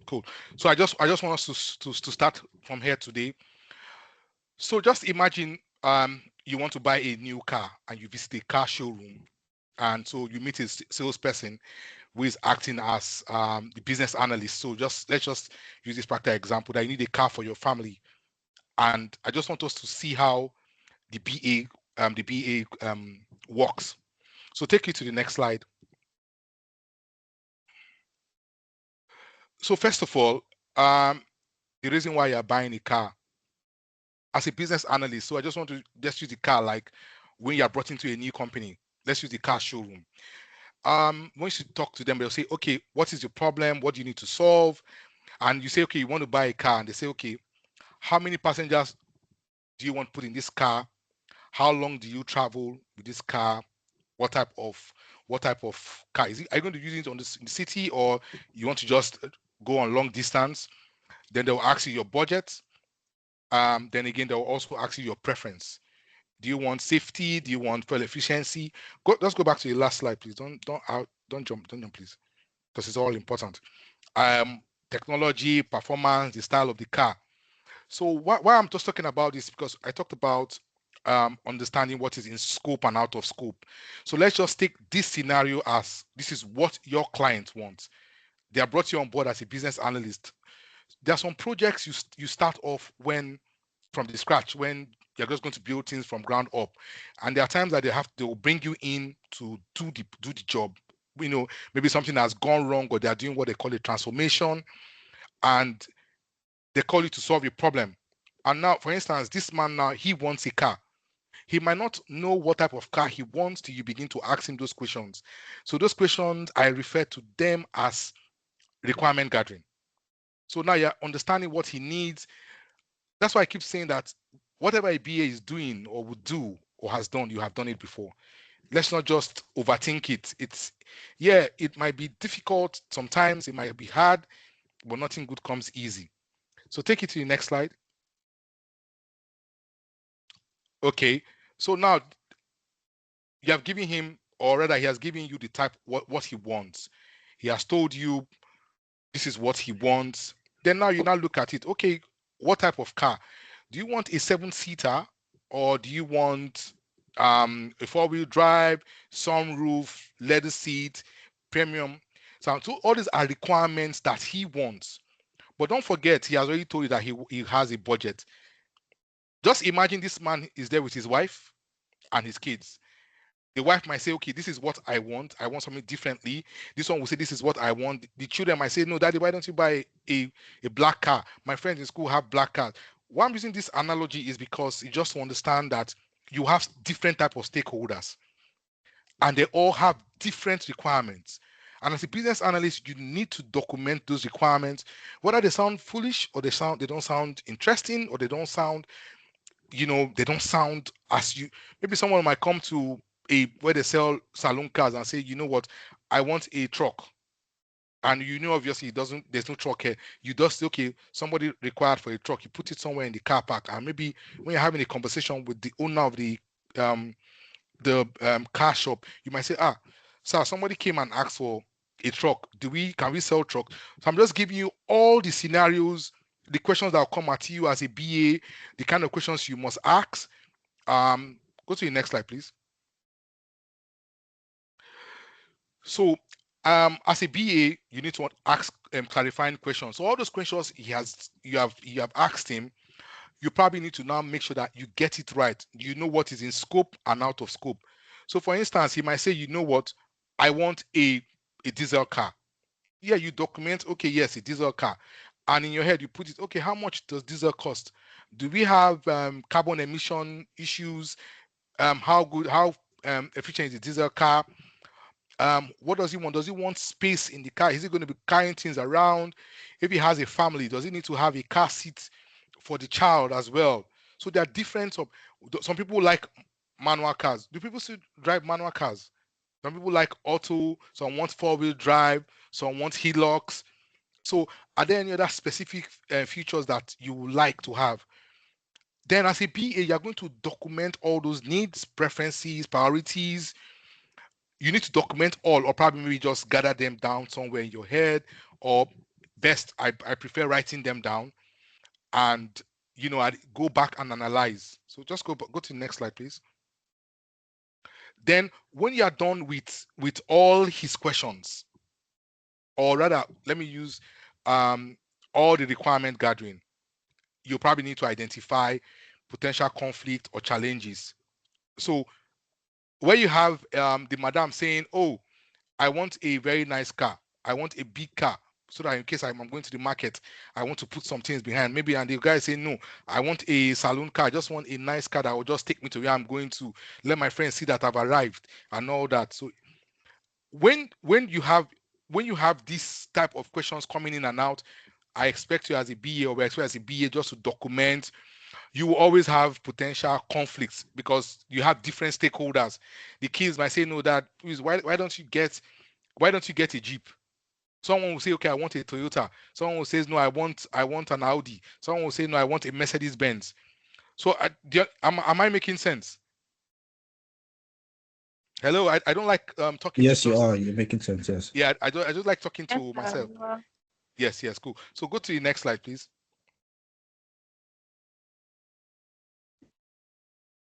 Cool. So I just want us to start from here today. So just imagine you want to buy a new car and you visit a car showroom, and so you meet a salesperson who is acting as the business analyst. So let's just use this practical example that you need a car for your family, and I just want us to see how the BA works. So take you to the next slide. So first of all, the reason why you're buying a car as a business analyst. So I just want to just use the car like when you're brought into a new company. Let's use the car showroom. Once you talk to them, they'll say, okay, what is your problem? What do you need to solve? And you say, okay, you want to buy a car, and they say, okay, how many passengers do you want put in this car? How long do you travel with this car? What type of car is it? Are you going to use it in the city, or you want to just go on long distance? Then they'll ask you your budget. Then again, they'll also ask you your preference. Do you want safety? Do you want fuel efficiency? Let's go back to the last slide, please. Don't jump, please, because it's all important. Technology, performance, the style of the car. So why I'm just talking about this, because I talked about understanding what is in scope and out of scope. So let's just take this scenario as this is what your client wants. They are brought you on board as a business analyst. There are some projects you start off from the scratch, when you're just going to build things from ground up, and there are times that they will bring you in to do the job. Maybe something has gone wrong, or they are doing what they call a transformation, and they call you to solve a problem. And now, for instance, this man now, he wants a car. He might not know what type of car he wants till you begin to ask him those questions. So those questions, I refer to them as requirement gathering. So now you're understanding what he needs. That's why I keep saying that whatever a BA is doing or would do or has done, you have done it before. Let's not just overthink it. It might be difficult. Sometimes it might be hard, but nothing good comes easy. So take it to the next slide. Okay. So now you have given him, or rather he has given you the type, what he wants. He has told you this is what he wants. Then now you now look at it. Okay, what type of car? Do you want a 7-seater, or do you want a 4-wheel drive, sunroof, leather seat, premium? So all these are requirements that he wants. But don't forget, he has already told you that he has a budget. Just imagine this man is there with his wife and his kids. The wife might say, okay, this is what I want. I want something differently. This one will say, this is what I want. The children might say, no, daddy, why don't you buy a black car? My friends in school have black cars. Why I'm using this analogy is because you just understand that you have different type of stakeholders, and they all have different requirements. And as a business analyst, you need to document those requirements, whether they sound foolish, or they don't sound interesting, or they don't sound as you. Maybe someone might come to where they sell saloon cars and say, you know what, I want a truck. And obviously there's no truck here. You just say, okay, somebody required for a truck, you put it somewhere in the car park, and maybe when you're having a conversation with the owner of the car shop, you might say, sir, somebody came and asked for a truck. Can we sell truck? So I'm just giving you all the scenarios, the questions that will come at you as a BA, the kind of questions you must ask. Go to the next slide, please. So as a BA, you need to ask clarifying questions. So all those questions you have asked him, you probably need to now make sure that you get it right. You know what is in scope and out of scope. So for instance, he might say, you know what, I want a diesel car. Yeah, you document, okay, yes, a diesel car. And in your head, you put it, okay, how much does diesel cost? Do we have carbon emission issues? How efficient is the diesel car? What does he want? Does he want space in the car? Is he going to be carrying things around? If he has a family, does he need to have a car seat for the child as well? So there are different. Some people like manual cars. Do people still drive manual cars? Some people like auto. Some want 4-wheel drive. Some want hillocks. So are there any other specific features that you would like to have? Then as a BA, you're going to document all those needs, preferences, priorities. You need to document all, or probably maybe just gather them down somewhere in your head, or best, I prefer writing them down, and I go back and analyze. So just go to the next slide, please. Then when you are done with all his questions, or rather, let me use all the requirement gathering, you probably need to identify potential conflict or challenges. So where you have the madam saying, oh, I want a very nice car, I want a big car, so that in case I'm going to the market, I want to put some things behind. Maybe, and the guy say, no, I want a saloon car. I just want a nice car that will just take me to where I'm going to. Let my friends see that I've arrived and all that. So when you have this type of questions coming in and out, I expect you as a BA, or we expect as a BA just to document. You will always have potential conflicts because you have different stakeholders. The kids might say, no, that please, why don't you get a Jeep? Someone will say, okay, I want a Toyota. Someone will say, no, I want an Audi. Someone will say, no, I want a Mercedes Benz. So am I making sense? Hello, I don't like talking. Yes, you are. You're making sense. Yes. Yeah, I just like talking to myself. Yes, cool. So go to the next slide, please.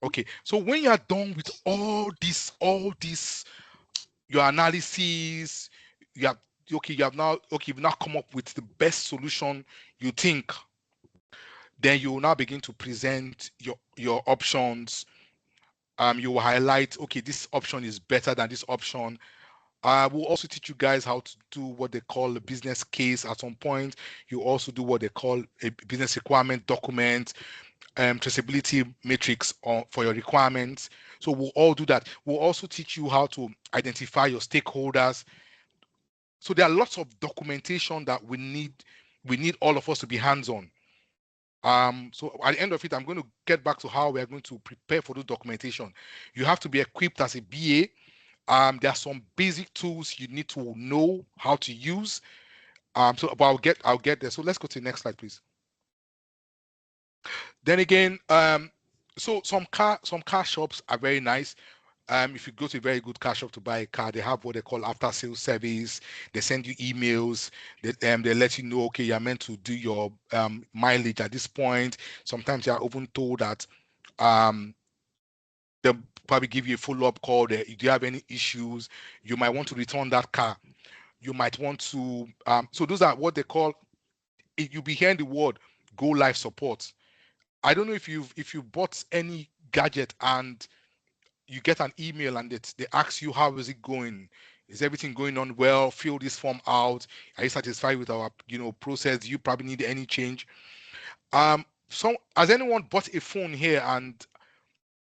Okay, so when you are done with all this, your analysis, you've now come up with the best solution you think. Then you will now begin to present your options. You will highlight, okay, this option is better than this option. We'll also teach you guys how to do what they call a business case at some point. You also do what they call a business requirement document, traceability matrix for your requirements. So we'll all do that. We'll also teach you how to identify your stakeholders. So there are lots of documentation that we need all of us to be hands-on. So at the end of it, I'm going to get back to how we are going to prepare for the documentation. You have to be equipped as a BA. There are some basic tools you need to know how to use. But I'll get there. So let's go to the next slide, please. Then again, so some car shops are very nice. If you go to a very good car shop to buy a car, they have what they call after sales service. They send you emails. They let you know, okay, you're meant to do your mileage at this point. Sometimes you're even told that they'll probably give you a follow-up call. Do you have any issues? You might want to return that car. You might want to. So those are what they call. You'll be hearing the word go live support. I don't know if you've bought any gadget and you get an email and they ask you, how is it going? Is everything going on well? Fill this form out. Are you satisfied with our process? Do you probably need any change? So has anyone bought a phone here and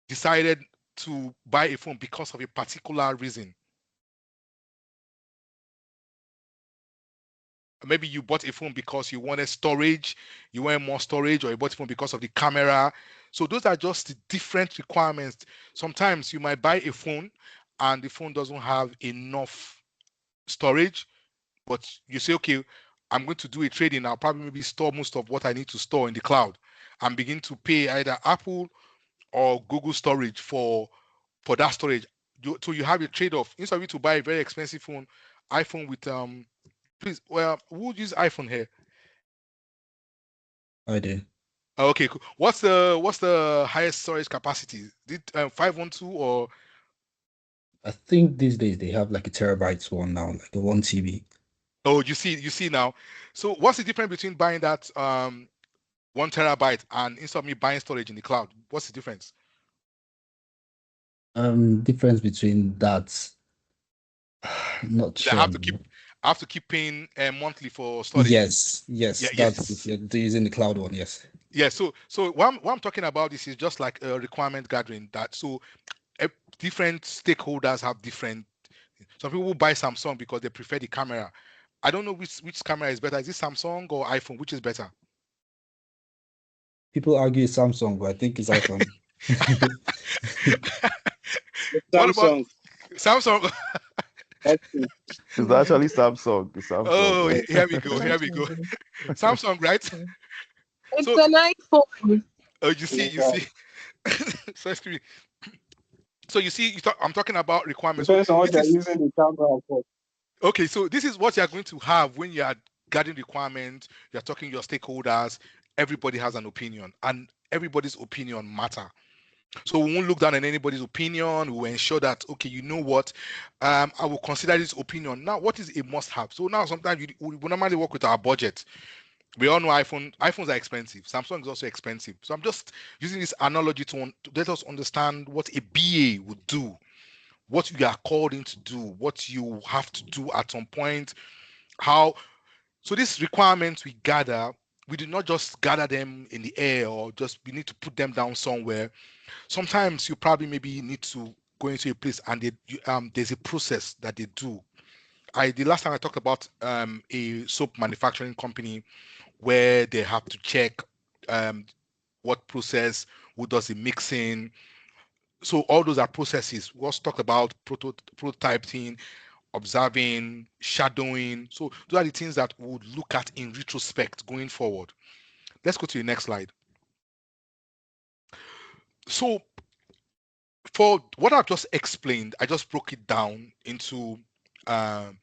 decided to buy a phone because of a particular reason? Maybe you bought a phone because you wanted storage, you wanted more storage, or you bought a phone because of the camera. So those are just the different requirements. Sometimes you might buy a phone and the phone doesn't have enough storage, but you say, okay, I'm going to do a trade-in. I'll probably maybe store most of what I need to store in the cloud and begin to pay either Apple or Google storage for that storage. So you have a trade-off. Instead of you to buy a very expensive iPhone with please, well, who would use iPhone here? I do. Okay, cool. What's the highest storage capacity? Did 512 or? I think these days they have like a terabyte one now, like the 1 TB. Oh, you see now. So what's the difference between buying that 1 terabyte and instead of me buying storage in the cloud? What's the difference? Difference between that. Not sure. I have to keep paying monthly for storage. Yes. Yeah, that's if you're using the cloud one. Yes. Yeah. So what I'm talking about this is just like a requirement gathering. Different stakeholders have different. Some people buy Samsung because they prefer the camera. I don't know which camera is better. Is it Samsung or iPhone? Which is better? People argue it's Samsung, but I think it's iPhone. What about Samsung? It's actually Samsung. Oh, here we go. Samsung, right? It's an iPhone. Oh, you see. So excuse me. So you see, I'm talking about requirements. Depends on what you're using the camera for. Okay, so this is what you're going to have when you are regarding requirements, you're talking to your stakeholders, everybody has an opinion, and everybody's opinion matter. So we won't look down on anybody's opinion. We will ensure that, okay, you know what, I will consider this opinion. Now, what is a must-have? So now sometimes we normally work with our budget. We all know iPhones are expensive. Samsung is also expensive. So I'm just using this analogy to let us understand what a BA would do, what you are called in to do, what you have to do at some point, how. So these requirements we gather, we do not just gather them in the air or just we need to put them down somewhere. Sometimes you probably maybe need to go into a place and there's a process that they do. The last time I talked about a soap manufacturing company where they have to check what process, who does the mixing. So all those are processes. We also talked about prototyping, observing, shadowing. So those are the things that we would look at in retrospect going forward. Let's go to the next slide. So for what I've just explained, I just broke it down into the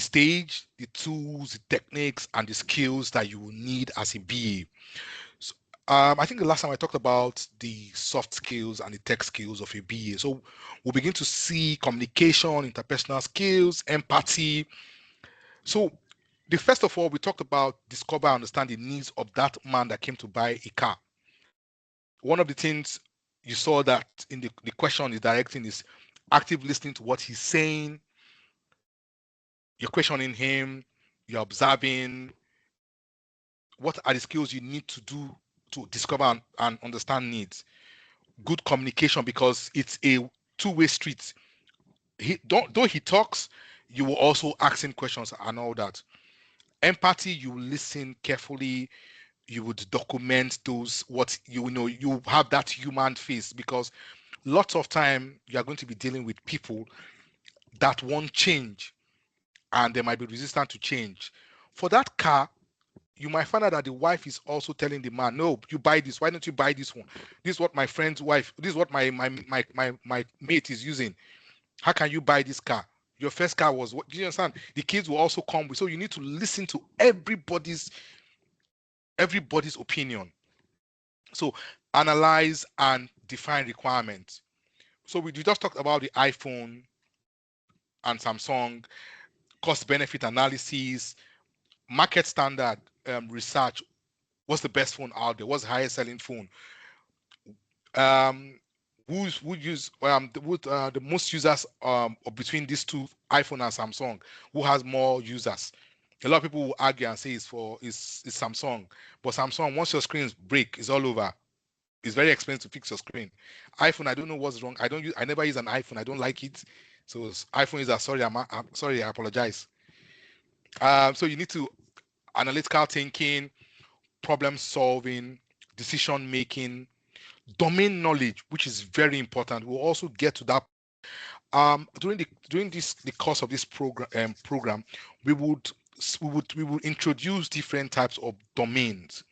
stage, the tools, the techniques, and the skills that you will need as a BA. So, I think the last time I talked about the soft skills and the tech skills of a BA. So we'll begin to see communication, interpersonal skills, empathy. So the first of all, we talked about discover and understand the needs of that man that came to buy a car. One of the things you saw that in the question is directing is active listening to what he's saying. You're questioning him, you're observing. What are the skills you need to do to discover and understand needs? Good communication, because it's a two-way street. Though he talks, you will also ask him questions and all that. Empathy, you listen carefully, you would document those, what you know, you have that human face, because lots of time you are going to be dealing with people that won't change and they might be resistant to change. For that car, you might find out that the wife is also telling the man, no, you buy this. Why don't you buy this one? This is what my friend's wife, this is what my mate is using. How can you buy this car? Your first car was what? Do you understand? The kids will also come with. So you need to listen to everybody's opinion. So analyze and define requirements. So we just talked about the iPhone and Samsung, cost benefit analysis, market standard research. What's the best phone out there? What's the highest selling phone? The most users between these two, iPhone and Samsung? Who has more users? A lot of people will argue and say it's Samsung, but Samsung, once your screens break, it's all over. It's very expensive to fix your screen. iPhone, I don't know what's wrong. I never use an iPhone. I don't like it. So iPhone is sorry. I'm sorry. I apologize. So you need to analytical thinking, problem solving, decision making, domain knowledge, which is very important. We'll also get to that. During the course of this program, we would introduce different types of domains,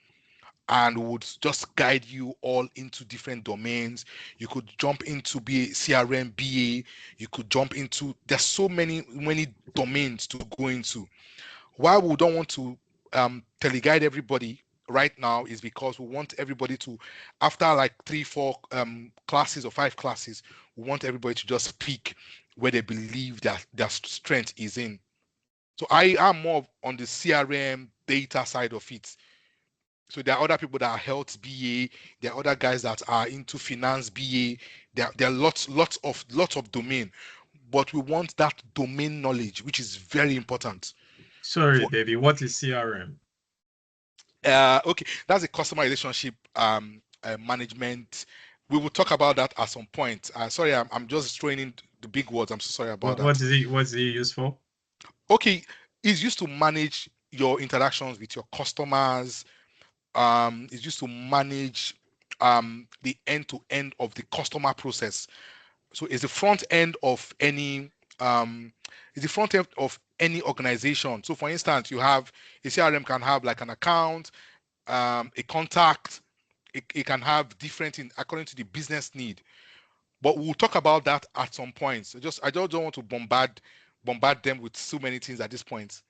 and would just guide you all into different domains. You could jump into be CRM BA. You could jump into, there's so many domains to go into. Why we don't want to teleguide everybody right now is because we want everybody to, after like 3-4 classes or 5 classes, we want everybody to just pick where they believe that their strength is in. So I am more on the CRM data side of it. So there are other people that are health BA. There are other guys that are into finance BA. There are lots of domain, but we want that domain knowledge, which is very important. Sorry, David, what is CRM? Okay, that's a customer relationship management. We will talk about that at some point. Sorry, I'm just throwing in the big words. I'm so sorry about that. What's it used for? Okay, it's used to manage your interactions with your customers. It's used to manage the end-to-end of the customer process. So it's the front end of any organization. So for instance, you have a CRM can have like an account, a contact. It can have different things according to the business need. But we'll talk about that at some point. So I just don't want to bombard them with so many things at this point.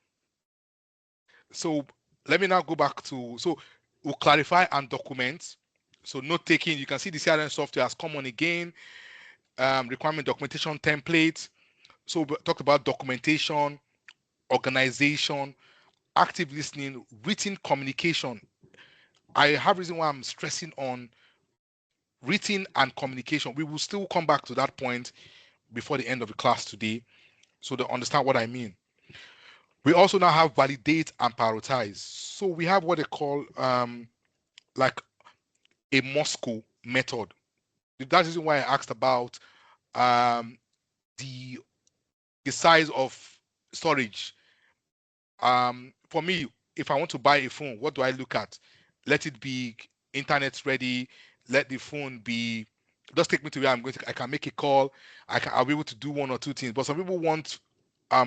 So let me now go back to, so we'll clarify and document. So note taking, you can see the CRM software has come on again. Requirement documentation template. So we talked about documentation, organization, active listening, written communication. I have reason why I'm stressing on written and communication. We will still come back to that point before the end of the class today, so to understand what I mean. We also now have validate and prioritize. So we have what they call like a Moscow method. That's the reason why I asked about the size of storage. For me, if I want to buy a phone, what do I look at? Let it be internet ready. Let the phone be, just take me to where I'm going to. I can make a call. I'll be able to do one or two things. But some people want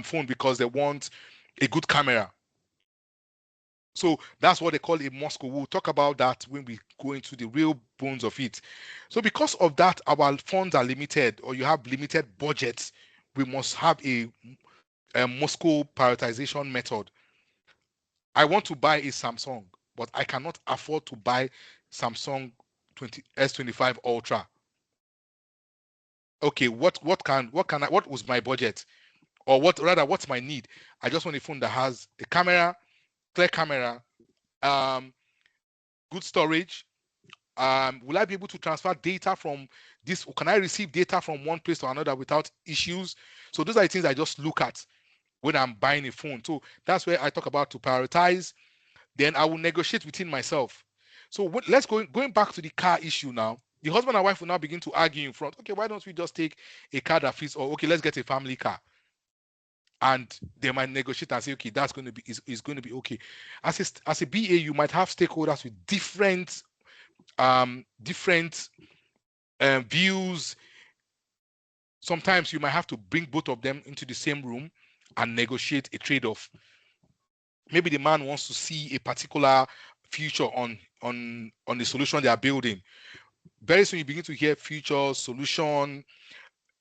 phone because they want a good camera. So that's what they call a Moscow. We'll talk about that when we go into the real bones of it. So because of that, our funds are limited, or you have limited budgets. We must have a Moscow prioritization method. I want to buy a Samsung, but I cannot afford to buy Samsung S25 Ultra. Okay, what was my budget, or what's my need? I just want a phone that has a camera, clear camera, good storage. Will I be able to transfer data from this? Can I receive data from one place to another without issues? So those are the things I just look at when I'm buying a phone. So that's where I talk about to prioritize. Then I will negotiate within myself. So let's going back to the car issue now. The husband and wife will now begin to argue in front. Okay, why don't we just take a car that fits? Or okay, let's get a family car. And they might negotiate and say, okay, that's going to be is going to be okay. As a BA, you might have stakeholders with different views. Sometimes you might have to bring both of them into the same room and negotiate a trade-off. Maybe the man wants to see a particular future on the solution they are building. Very soon you begin to hear future, solution,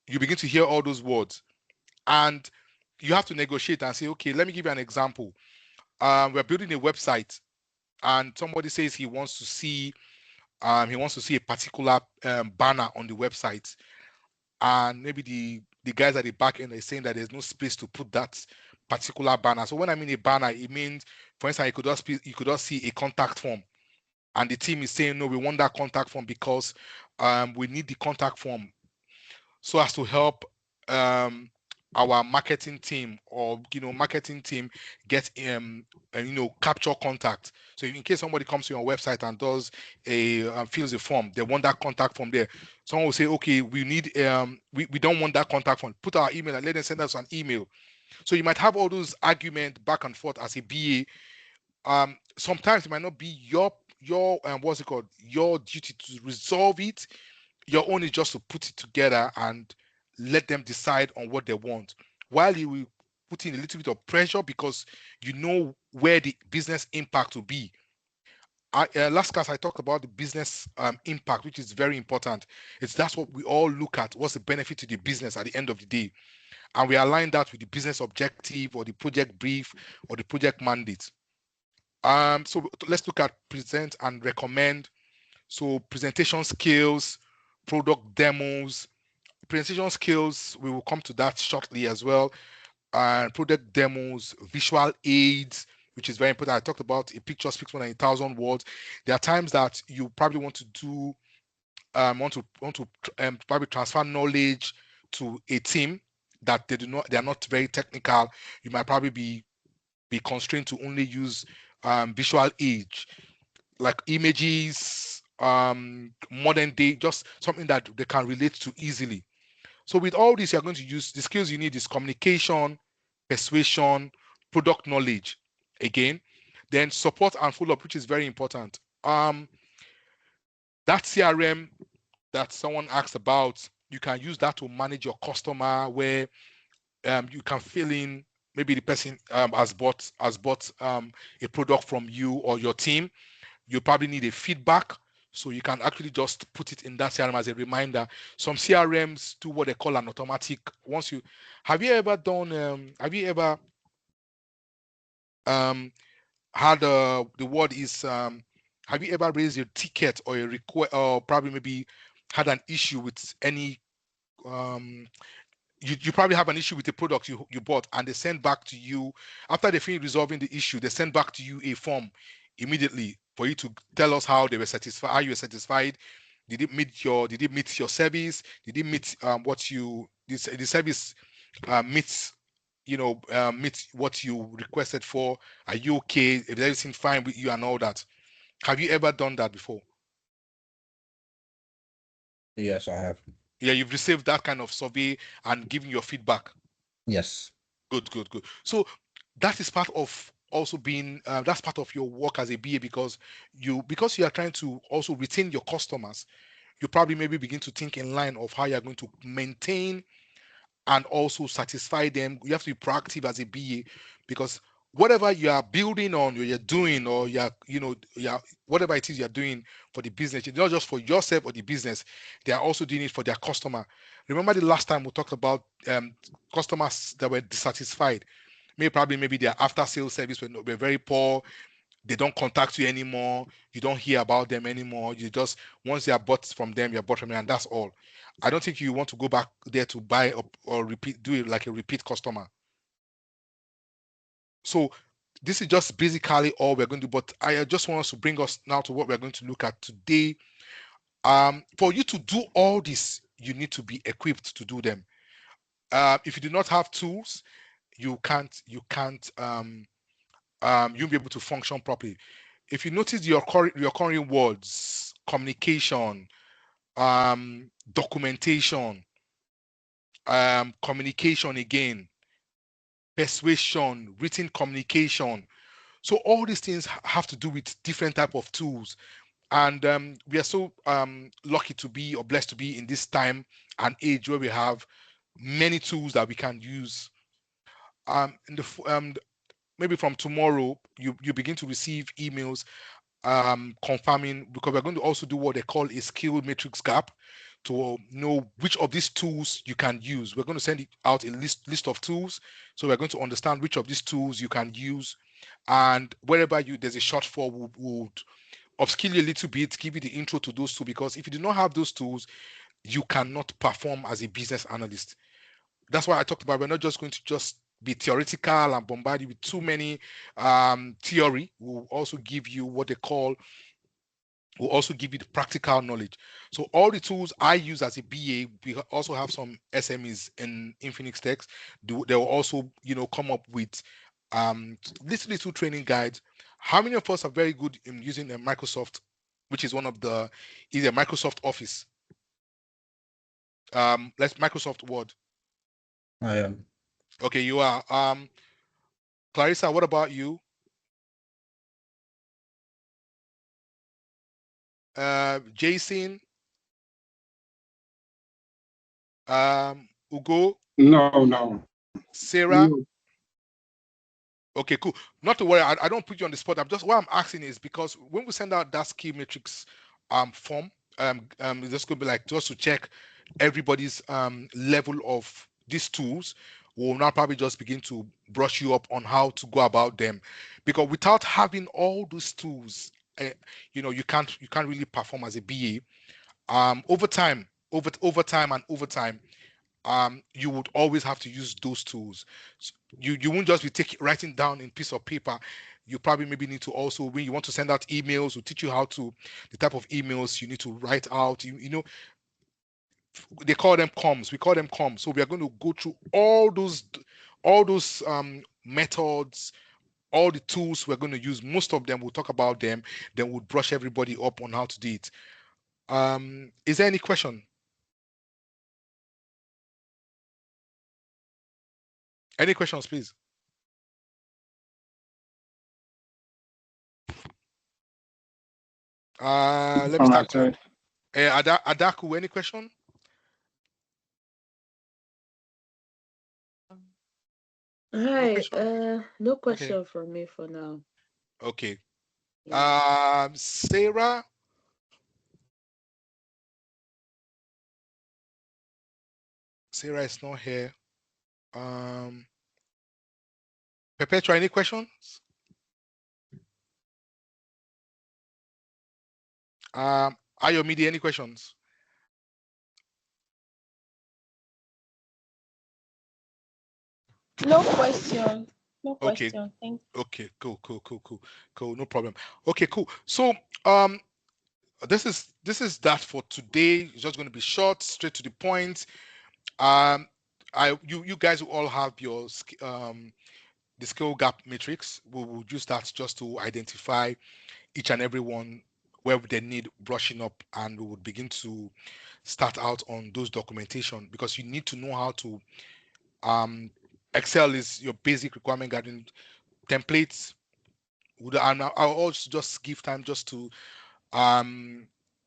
you begin to hear all those words, and you have to negotiate and say, okay, let me give you an example. We're building a website, and somebody says he wants to see a particular banner on the website, and maybe the guys at the back end are saying that there's no space to put that particular banner. So when I mean a banner, it means, for instance, you could just see a contact form, and the team is saying, no, we want that contact form because we need the contact form so as to help our marketing team get capture contact. So in case somebody comes to your website and does fills a form, they want that contact form there. Someone will say, okay, we need we don't want that contact form. Put our email and let them send us an email. So you might have all those arguments back and forth as a BA. Sometimes it might not be your what's it called, your duty to resolve it. Your own is just to put it together and let them decide on what they want, while you will put in a little bit of pressure because you know where the business impact will be. Last class I talked about the business impact, which is very important. That's what we all look at. What's the benefit to the business at the end of the day? And we align that with the business objective or the project brief or the project mandate. So let's look at present and recommend. So presentation skills, product demos, presentation skills, we will come to that shortly as well. And product demos, visual aids, which is very important. I talked about a picture speaks more than 1,000 words. There are times that you probably want to do, probably transfer knowledge to a team that they are not very technical. You might probably be constrained to only use visual aids like images, modern day, just something that they can relate to easily. So with all this, you're going to use the skills you need is communication, persuasion, product knowledge, again, then support and follow-up, which is very important. That CRM that someone asked about, you can use that to manage your customer, where you can fill in, maybe the person has bought a product from you or your team. You probably need a feedback, so you can actually just put it in that CRM as a reminder. Some CRMs do what they call an automatic. Have you ever how the word is, have you ever raised a ticket or a request, or probably maybe had an issue with any you probably have an issue with the product you bought, and they send back to you after they finish resolving the issue. They send back to you a form immediately for you to tell us how they were satisfied, how you were satisfied. Did it meet your service? Did it meet what you the service meets meet what you requested for? Are you okay? Is everything fine with you and all that? Have you ever done that before? Yes, I have. Yeah, you've received that kind of survey and given your feedback. Yes. Good. So that is part of also being that's part of your work as a BA, because you are trying to also retain your customers. You probably maybe begin to think in line of how you're going to maintain and also satisfy them. You have to be proactive as a BA, because whatever you are building on, or you're doing, or whatever it is you're doing for the business, it's not just for yourself or the business. They are also doing it for their customer. Remember the last time we talked about customers that were dissatisfied? Maybe their after sales service were very poor. They don't contact you anymore. You don't hear about them anymore. You just, once you are bought from them, you're bought from them, and that's all. I don't think you want to go back there to buy or repeat, do it like a repeat customer. So this is just basically all we're going to do. But I just want us to bring us now to what we're going to look at today. For you to do all this, you need to be equipped to do them. If you do not have tools, you won't be able to function properly. If you notice your recurring words, communication, documentation, communication again, persuasion, written communication. So all these things have to do with different type of tools. And we are so lucky to be, or blessed to be, in this time and age where we have many tools that we can use. Maybe from tomorrow, you begin to receive emails confirming, because we're going to also do what they call a skill matrix gap to know which of these tools you can use. We're going to send out a list of tools, so we're going to understand which of these tools you can use, and wherever there's a shortfall, would upskill you a little bit, give you the intro to those tools, because if you do not have those tools, you cannot perform as a business analyst. That's why I talked about, we're not just going to just be theoretical and bombard you with too many theory. We'll also give you what they call, will also give you the practical knowledge. So all the tools I use as a BA, we also have some SMEs in Infinix Techs. They will also, come up with little training guides. How many of us are very good in using a Microsoft, which is is a Microsoft Office? Let's Microsoft Word. I am. Okay, you are. Clarissa, what about you? Jason, Ugo, No. Sarah. Okay, cool. Not to worry, I don't put you on the spot. What I'm asking is because when we send out that skill matrix form, it's just gonna be like just to check everybody's level of these tools. We'll now probably just begin to brush you up on how to go about them, because without having all those tools, you can't really perform as a BA. Over time, you would always have to use those tools. So you won't just be writing down in piece of paper. You probably maybe need to also, when you want to send out emails, we'll teach you how to, the type of emails you need to write out. They call them comms. We call them comms. So we are going to go through all those methods, all the tools we're going to use. Most of them, we'll talk about them. Then we'll brush everybody up on how to do it. Is there any question? Any questions, please? Let me start. Adaku, any question? Hi, no question from me for now. Okay. Yeah. Sarah. Sarah is not here. Perpetua, any questions? Ayomide, any questions? No question. No Okay. question. Thank you. Okay, cool. No problem. Okay, cool. So this is that for today. It's just going to be short, straight to the point. You guys will all have your the skill gap matrix. We will use that just to identify each and every one where they need brushing up, and we would begin to start out on those documentation, because you need to know how to Excel is your basic requirement gathering templates. And I'll also just give time just to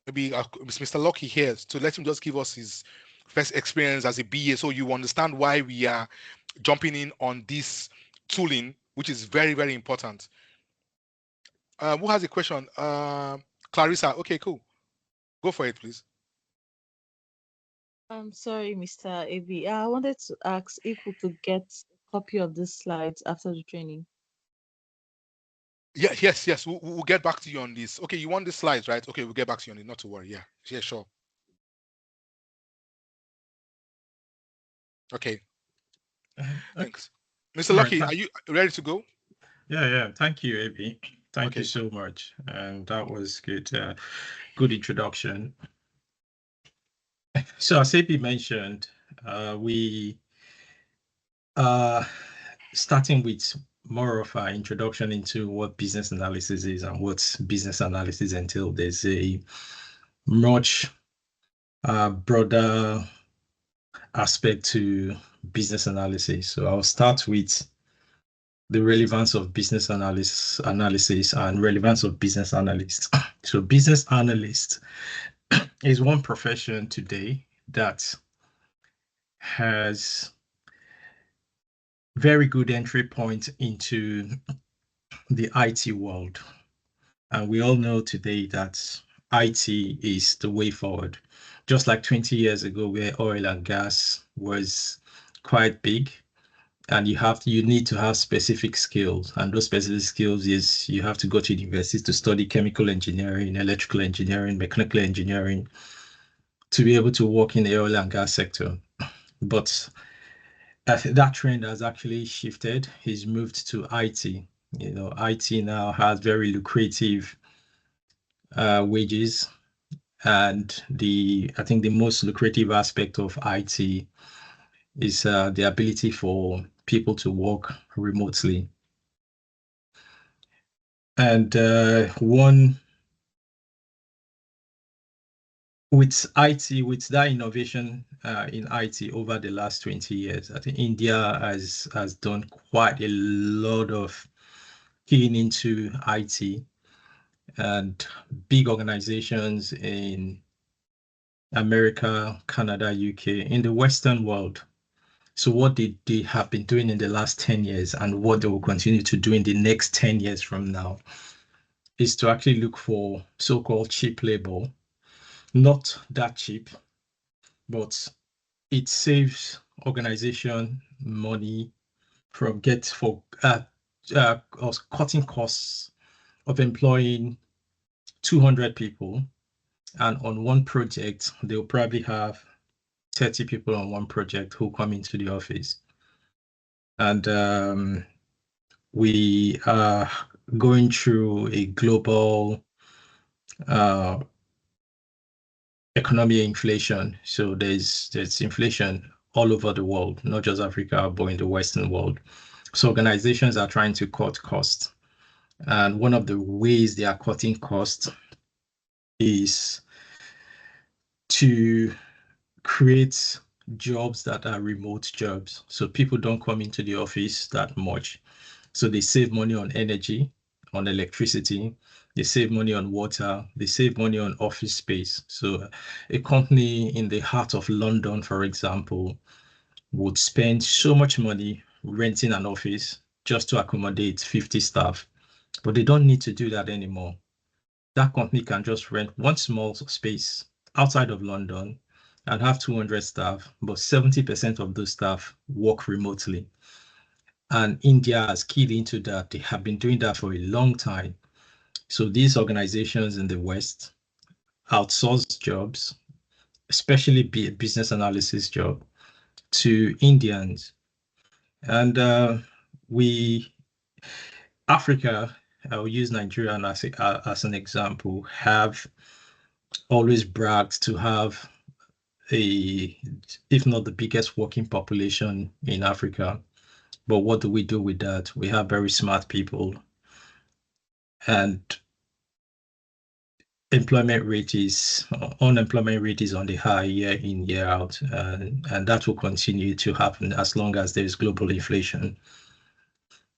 maybe Mr. Lucky here, to let him just give us his first experience as a BA, so you understand why we are jumping in on this tooling, which is very, very important. Who has a question? Clarissa. Okay, cool. Go for it, please. I'm sorry, Mr. AB. I wanted to ask if we could get a copy of the slides after the training. Yeah, yes. We'll get back to you on this. Okay, you want the slides, right? Okay, we'll get back to you on it. Not to worry. Yeah, sure. Okay. Thanks. Mr. Lucky, are you ready to go? Yeah. Thank you, AB. Thank you so much. And that was good. Good introduction. So as AB mentioned, we are starting with more of our introduction into what business analysis is and what business analysis entails. There's a much broader aspect to business analysis. So I'll start with the relevance of business analysis and relevance of business analysts. So business analyst is one profession today that has very good entry point into the IT world. And we all know today that IT is the way forward. Just like 20 years ago, where oil and gas was quite big, and you need to have specific skills, and those specific skills is you have to go to universities to study chemical engineering, electrical engineering, mechanical engineering to be able to work in the oil and gas sector. But that trend has actually shifted. He's moved to IT. IT now has very lucrative wages, and I think the most lucrative aspect of IT is the ability for people to work remotely. And with IT, with that innovation in IT over the last 20 years, I think India has done quite a lot of keying into IT, and big organizations in America, Canada, UK, in the Western world. So what they have been doing in the last 10 years and what they will continue to do in the next 10 years from now is to actually look for so-called cheap labor. Not that cheap, but it saves organization money from cutting costs of employing 200 people, and on one project they'll probably have 30 people on one project who come into the office. And we are going through a global economic inflation. So there's inflation all over the world, not just Africa, but in the Western world. So organizations are trying to cut costs. And one of the ways they are cutting costs is to create jobs that are remote jobs. So people don't come into the office that much. So they save money on energy, on electricity, they save money on water, they save money on office space. So a company in the heart of London, for example, would spend so much money renting an office just to accommodate 50 staff, but they don't need to do that anymore. That company can just rent one small space outside of London and have 200 staff, but 70% of those staff work remotely. And India has keyed into that. They have been doing that for a long time. So these organizations in the West outsource jobs, especially be a business analysis job, to Indians. And Africa, I'll use Nigeria as an example, have always bragged to have if not the biggest working population in Africa. But what do we do with that? We have very smart people, and unemployment rate is on the high year in, year out, and that will continue to happen as long as there is global inflation.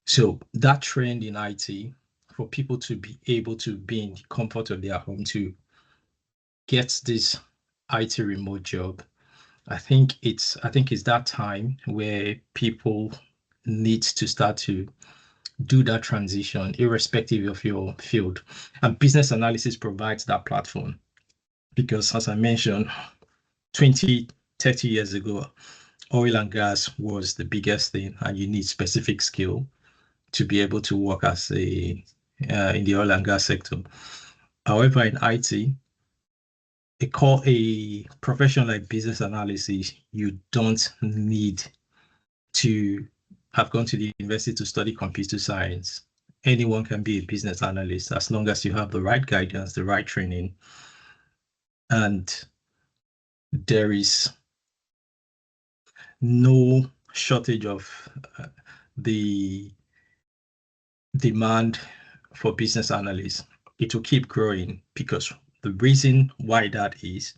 So that trend in IT, for people to be able to be in the comfort of their home to get this IT remote job, I think it's that time where people need to start to do that transition, irrespective of your field. And business analysis provides that platform, because as I mentioned, 20, 30 years ago, oil and gas was the biggest thing, and you need specific skill to be able to work as in the oil and gas sector. However, in IT, a profession like business analysis, you don't need to have gone to the university to study computer science. Anyone can be a business analyst as long as you have the right guidance, the right training, and there is no shortage of the demand for business analysts. It will keep growing, because the reason why that is,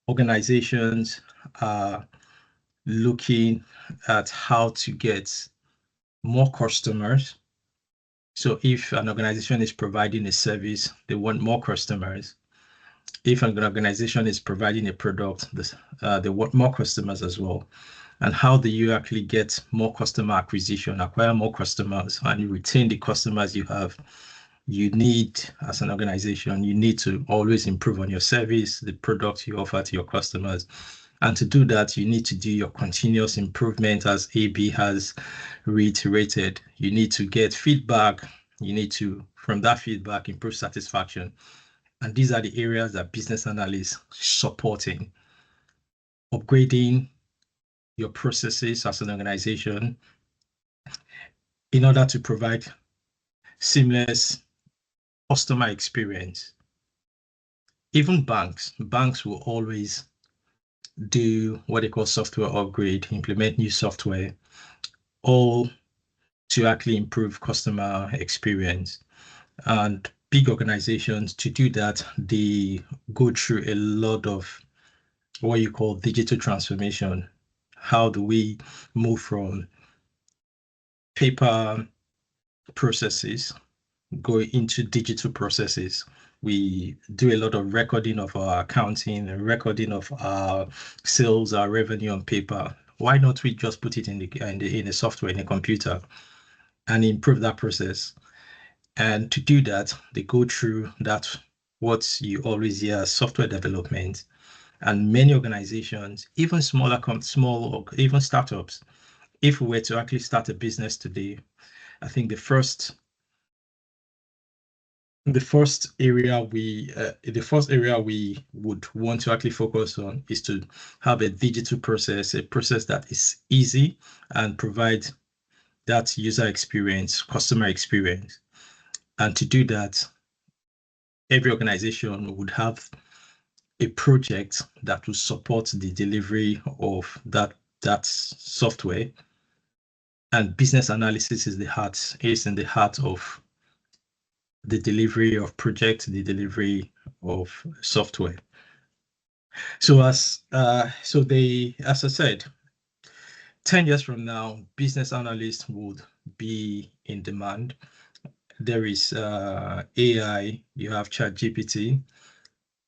organizations are looking at how to get more customers. So if an organization is providing a service, they want more customers. If an organization is providing a product, they want more customers as well. And how do you actually get more customer acquisition, acquire more customers, and retain the customers you have? You need, as an organization, you need to always improve on your service, the product you offer to your customers. And to do that, you need to do your continuous improvement, as AB has reiterated. You need to get feedback. You need to, from that feedback, improve satisfaction. And these are the areas that business analysts supporting. Upgrading your processes as an organization in order to provide seamless customer experience. Even banks will always do what they call software upgrade, implement new software, all to actually improve customer experience. And big organizations, to do that, they go through a lot of what you call digital transformation. How do we move from paper processes, go into digital processes? We do a lot of recording of our accounting and recording of our sales, our revenue on paper. Why not we just put it in the software, in a computer, and improve that process? And to do that, they go through that, what you always hear as software development. And many organizations, even small or even startups, if we were to actually start a business today, I think the first area we would want to actually focus on is to have a digital process, a process that is easy and provide that user experience, customer experience. And to do that, every organization would have a project that will support the delivery of that software. And business analysis is in the heart of the delivery of project, the delivery of software. So as I said, 10 years from now, business analysts would be in demand. There is AI, you have ChatGPT,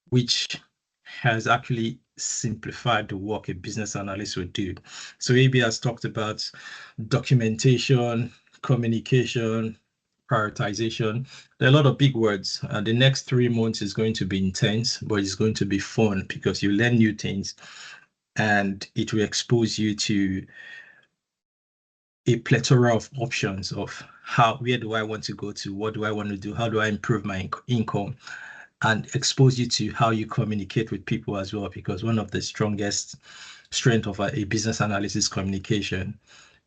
which has actually simplified the work a business analyst would do. So AB has talked about documentation, communication, prioritization. There are a lot of big words. The next 3 months is going to be intense, but it's going to be fun because you learn new things and it will expose you to a plethora of options of where do I want to go to, what do I want to do, how do I improve my income. and expose you to how you communicate with people as well, because one of the strongest strength of a business analyst is communication.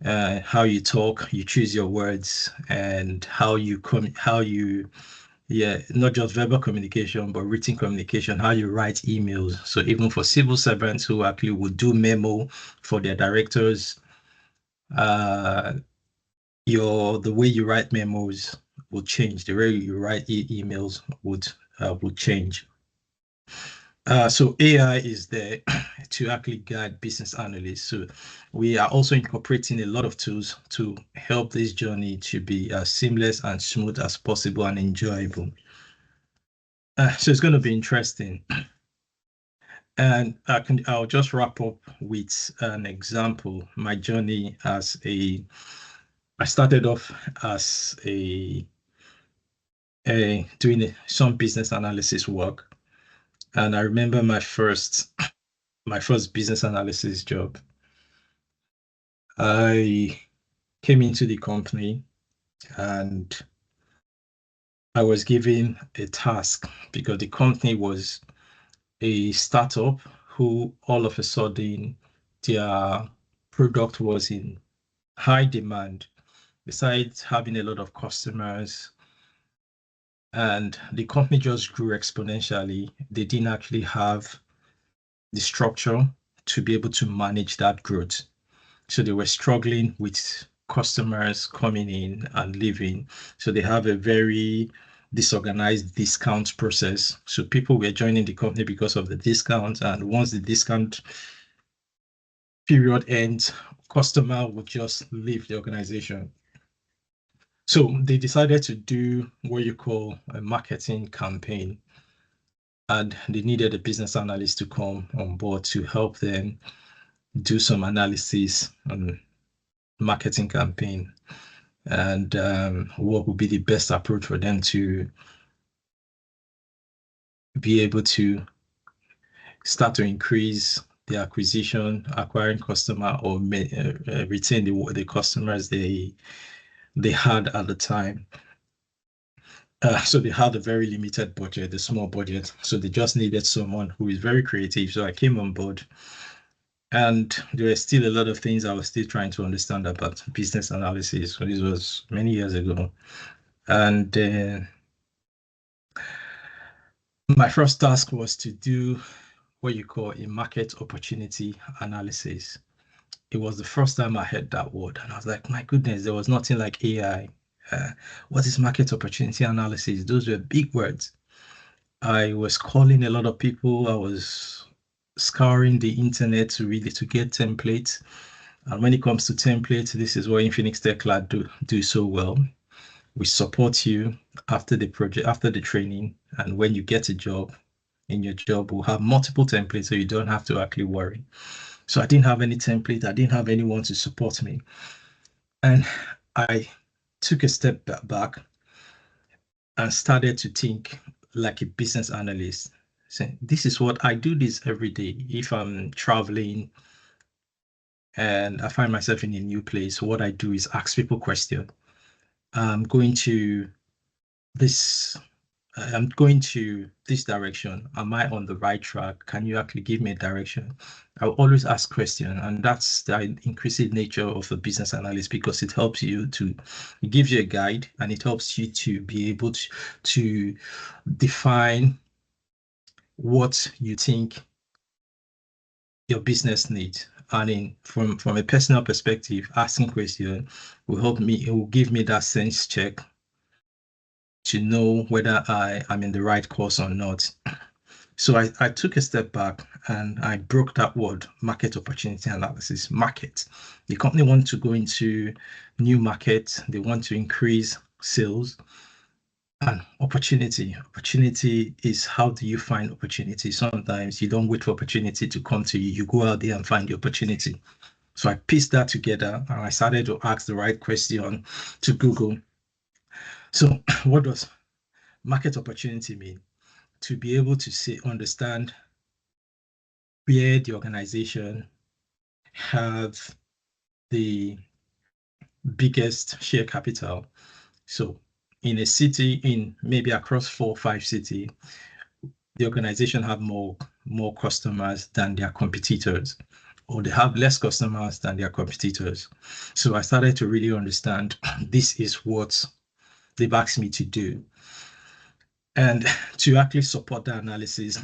How you talk, you choose your words, and how you not just verbal communication, but written communication, how you write emails. So even for civil servants who actually would do memo for their directors, the way you write memos will change. The way you write emails would change. So AI is there to actually guide business analysts. So we are also incorporating a lot of tools to help this journey to be as seamless and smooth as possible and enjoyable. So it's going to be interesting. And I'll just wrap up with an example. My journey I started off as doing some business analysis work. And I remember my first business analysis job. I came into the company and I was given a task because the company was a startup who all of a sudden their product was in high demand. Besides having a lot of customers, and the company just grew exponentially, they didn't actually have the structure to be able to manage that growth. So they were struggling with customers coming in and leaving. So they have a very disorganized discount process. So people were joining the company because of the discount, and once the discount period ends, customer would just leave the organization. So they decided to do what you call a marketing campaign, and they needed a business analyst to come on board to help them do some analysis on marketing campaign and what would be the best approach for them to be able to start to increase the acquiring customer, or retain the customers they had at the time. So they had a very limited budget, a small budget. So they just needed someone who is very creative. So I came on board, and there were still a lot of things I was still trying to understand about business analysis. So this was many years ago. And my first task was to do what you call a market opportunity analysis. It was the first time I heard that word, and I was like, my goodness, there was nothing like AI. What is market opportunity analysis? Those were big words. I was calling a lot of people. I was scouring the internet to get templates. And when it comes to templates, this is what Infinix Tech Lab do so well. We support you after the project, after the training, and when you get a job, in your job, we'll have multiple templates so you don't have to actually worry. So I didn't have any template. I didn't have anyone to support me. And I took a step back and started to think like a business analyst. Saying, this is what I do this every day. If I'm traveling and I find myself in a new place, what I do is ask people questions. I'm going to this direction. Am I on the right track? Can you actually give me a direction? I'll always ask questions, and that's the increasing nature of a business analyst, because it helps you it gives you a guide, and it helps you to be able to define what you think your business needs. And from a personal perspective, asking questions it will give me that sense check to know whether I am in the right course or not. So I took a step back and I broke that word, market opportunity analysis. Market. The company wants to go into new markets. They want to increase sales. And opportunity. Opportunity is, how do you find opportunity? Sometimes you don't wait for opportunity to come to you. You go out there and find the opportunity. So I pieced that together and I started to ask the right question to Google. So what does market opportunity mean? To be able to understand where the organization have the biggest share capital. So in a city, in maybe across 4 or 5 cities, the organization have more customers than their competitors, or they have less customers than their competitors. So I started to really understand this is what they've asked me to do. And to actually support the analysis,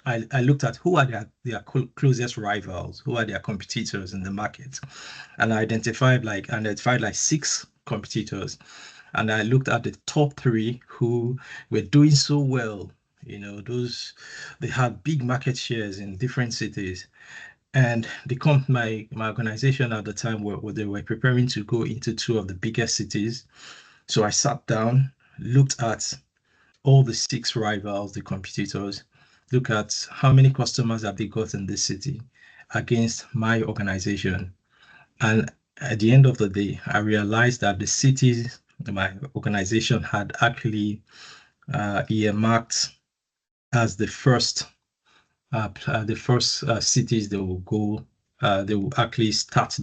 I looked at who are their closest rivals, who are their competitors in the market, and I identified like 6 competitors. And I looked at the top 3 who were doing so well. You know, they had big market shares in different cities. And my organization at the time they were preparing to go into 2 of the biggest cities. So I sat down, looked at all the 6 rivals, the competitors, look at how many customers have they got in this city against my organization. And at the end of the day, I realized that the cities my organization had actually earmarked as the first cities they will go. They will actually start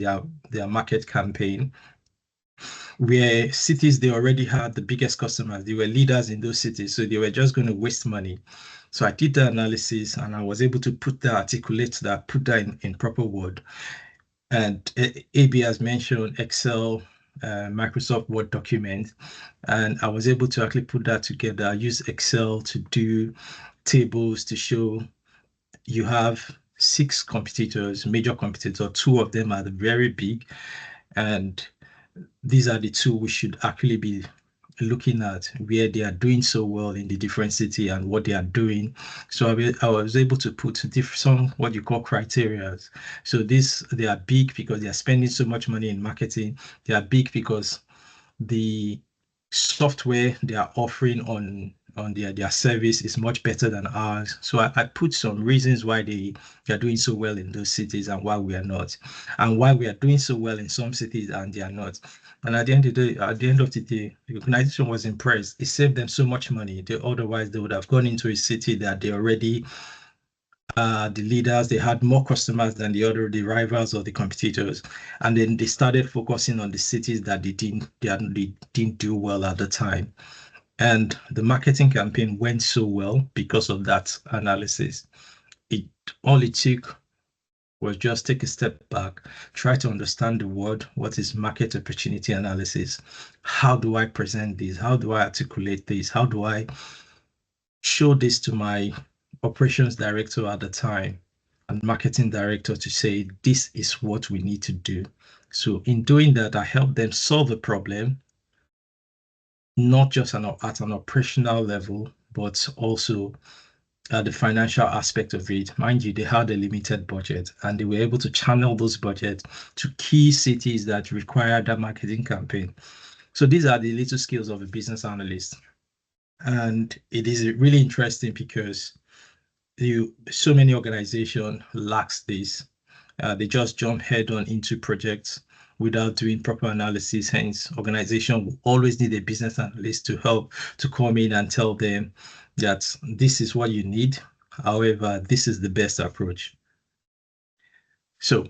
their market campaign, where cities they already had the biggest customers. They were leaders in those cities, so they were just going to waste money. So I did the analysis and I was able to put that in proper word. And AB has mentioned Excel, Microsoft Word document, and I was able to actually put that together. I used Excel to do tables to show you have 6 competitors, major competitors. 2 of them are very big, and these are the 2 we should actually be looking at, where they are doing so well in the different city and what they are doing. So I was able to put some what you call criteria. So they are big because they are spending so much money in marketing. They are big because the software they are offering on their service is much better than ours. So I put some reasons why they are doing so well in those cities and why we are not, and why we are doing so well in some cities and they are not. And at the end of the day, the organization was impressed. It saved them so much money. Otherwise, they would have gone into a city that they already the leaders, they had more customers than the rivals or the competitors. And then they started focusing on the cities that they didn't do well at the time. And the marketing campaign went so well because of that analysis. All it took was just take a step back, try to understand the word, what is market opportunity analysis? How do I present this? How do I articulate this? How do I show this to my operations director at the time and marketing director to say, this is what we need to do? So in doing that, I helped them solve a problem, not just at an operational level, but also the financial aspect of it. Mind you, they had a limited budget and they were able to channel those budgets to key cities that required that marketing campaign. So these are the little skills of a business analyst. And it is really interesting because so many organizations lacks this. They just jump head on into projects without doing proper analysis. Hence, organization will always need a business analyst to help to come in and tell them that this is what you need. However, this is the best approach. So,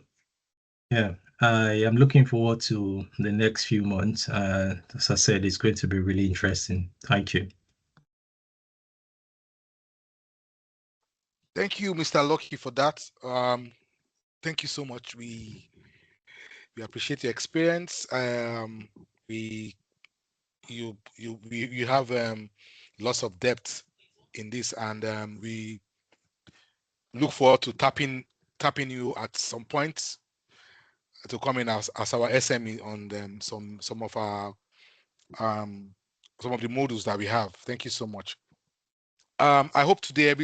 yeah, I am looking forward to the next few months. As I said, it's going to be really interesting. Thank you. Thank you, Mr. Lucky, for that. Thank you so much. We appreciate your experience. You have lots of depth in this, and we look forward to tapping you at some point to come in as our SME on some of the modules that we have. Thank you so much. I hope today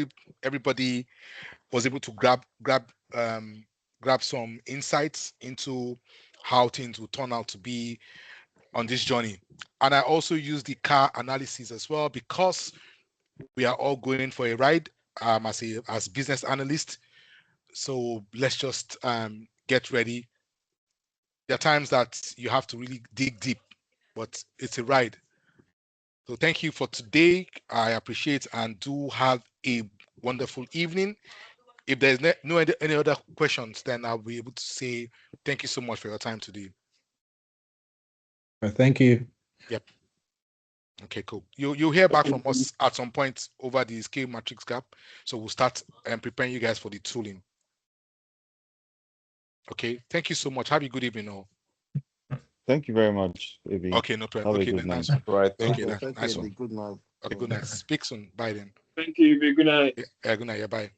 everybody was able to grab some insights into how things will turn out to be on this journey. And I also use the car analysis as well, because we are all going for a ride as business analysts. So let's just get ready. There are times that you have to really dig deep, but it's a ride. So thank you for today. I appreciate and do have a wonderful evening. If there's any other questions, then I'll be able to say thank you so much for your time today. Thank you. Yep. Okay, cool. You'll hear back from us at some point over the scale matrix gap. So we'll start preparing you guys for the tooling. Okay, thank you so much. Have a good evening all. Thank you very much, Ebi. Okay, no problem. Okay, nice one. Right. Okay, Thank nice you. one. Good night. Okay, good night. Speak soon. Bye then. Thank you. Good night. Yeah, good night. Yeah, bye.